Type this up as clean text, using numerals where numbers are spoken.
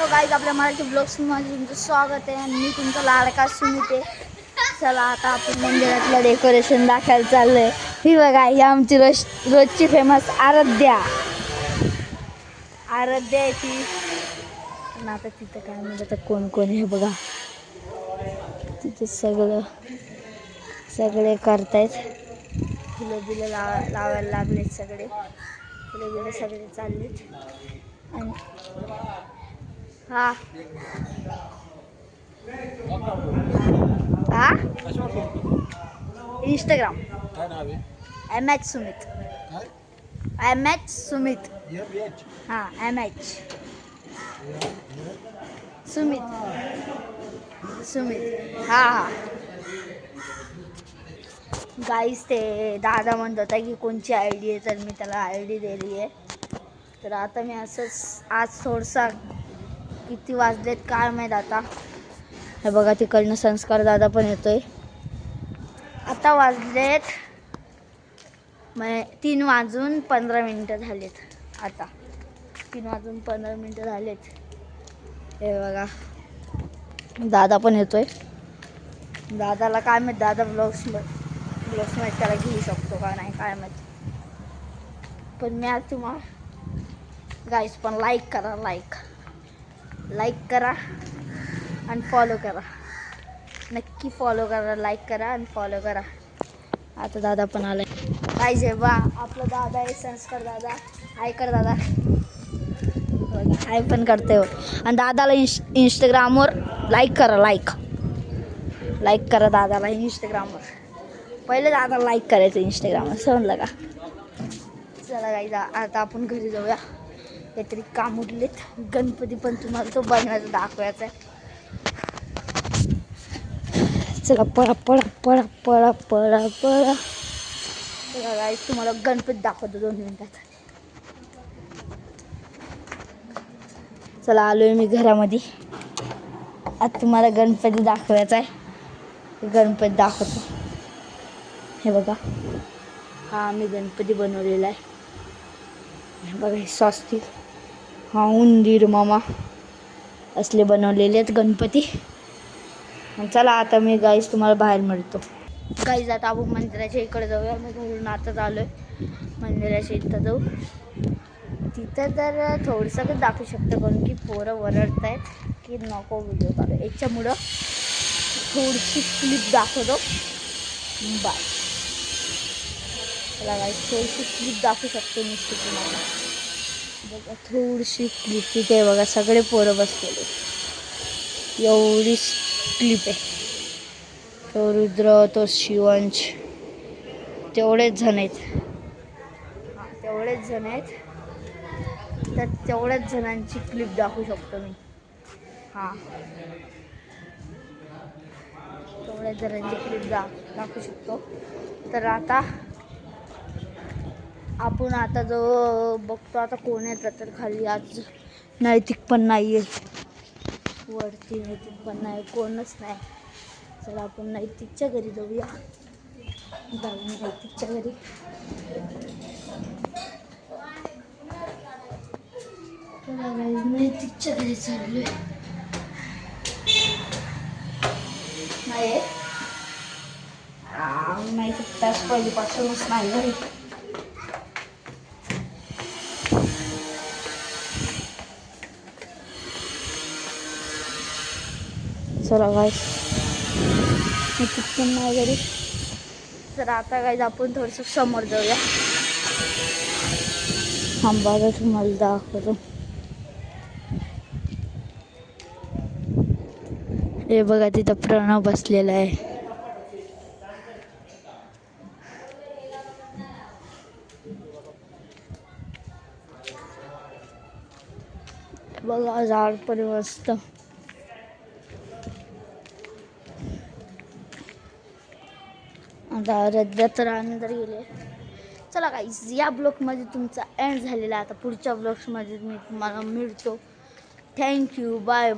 Hello guys, आपल्या मराठी ब्लॉग्समध्ये तुमचं स्वागत आहे आणि मी तुमचा लाडका सुमित आहे. चला आता आपण मंदिरातलं डेकोरेशन दाखवायला चाललंय. ही बघा, ही आमची रोजची फेमस आराध्या आहे ती. पण आता तिथं काय म्हणजे आता कोण कोण हे बघा, तिथे सगळे करतायत. फुलं बिलं लावायला लागलेत, सगळे फुलं बिलं सगळे चाललेत. आणि हा इंस्टाग्राम MH सुमित, हां MH सुमित हां. गाईस, ते दादा म्हणत होता की कोणची ID आहे, तर मी त्याला ID दिली आहे. तर आता मी असंच आज थोडसा किती वाजलेत काय माहीत आता. हे बघा, तिकडनं संस्कार दादा पण येतोय. आता वाजलेत 3:15 झालेत. आता 3:15 झालेत. हे बघा, दादा पण येतोय. दादाला काय माहीत, दादा ब्लॉग्समध्ये त्याला घेऊ शकतो का नाही काय माहीत. पण मी आज तुम्हाला गाईस, पण लाईक करा आणि फॉलो करा. नक्की फॉलो करा, लाईक करा आणि फॉलो करा. आता दादा पण आलाय गाईस. हे बा, आपला दादा आहे संस्कार दादा. हाय कर दादा, हाय पण करते हो. आणि दादाला इंस्टाग्रामवर लाईक करा दादाला इंस्टाग्रामवर. पहिले दादाला लाईक करायचं इंस्टाग्रामवर, समजलं का. चला गाईस, आता आपण घरी जाऊया. काहीतरी काम उरलेत. गणपती पण तुम्हाला तो बनवायचा दाखवायचा आहे. चला पळा. चला गाईस, तुम्हाला गणपती दाखवतो 2 मिनिटात. चला आलोय मी घरामध्ये. आता तुम्हाला गणपती दाखवायचा आहे. गणपती दाखवतो. हे बघा, हा आम्ही गणपती बनवलेला आहे. हे बघा, हे स्वस्तिक, हा उंदीर मामा असले बनवलेले आहेत गणपती. चला आता मी गाईस तुम्हाला बाहेर मिळतो. गाईस, आता आपण मंदिराच्या इकडे जाऊया. मी घरून आताच आलोय. मंदिराच्या इथं जाऊ. तिथं तर थोडंसं दाखवू शकतं, कारण की पोरं वरडत आहेत की नको व्हिडिओ काढू. याच्यामुळं थोडीशी क्लिप दाखवतो. बाय. चला गाईस, थोडीशी क्लिप दाखवू शकतो मी तुम्हाला. बघा, थोडीशी क्लिप तिथे बघा, सगळे पोरं बसलेले. एवढी क्लिप आहे. तो रुद्र, तो शिवंश, तेवढेच जण आहेत. तर तेवढ्याच जणांची क्लिप दाखवू शकतो मी. हां, तेवढ्याच जणांची क्लिप दाखवू शकतो. तर आता आपण जो बघतो आता कोण येतं. तर खाली आज नैतिक पण नाही आहे. वरती नैतिक पण नाही, कोणच नाही. चला आपण नैतिकच्या घरी जाऊया. नैतिकच्या घरी. नैतिकच्या घरी चाललोय. नैतिक तास पहिलीपासूनच नाही घरी. चला गाईस, नैतिक पण नाही घरी. तर आता गाईस, आपण थोडंसं समोर जाऊया. थांबा, तुम्हाला दाखवतो. हे बघा, तिथं प्रणव बसलेला आहे. बघा, झाड पण मस्त. आता रद्द तर अंदर गेले. चला गाईस, या ब्लॉगमध्ये तुमचा एंड झालेला. आता पुढच्या ब्लॉग्समध्ये मी तुम्हाला मिळतो. Thank you, bye.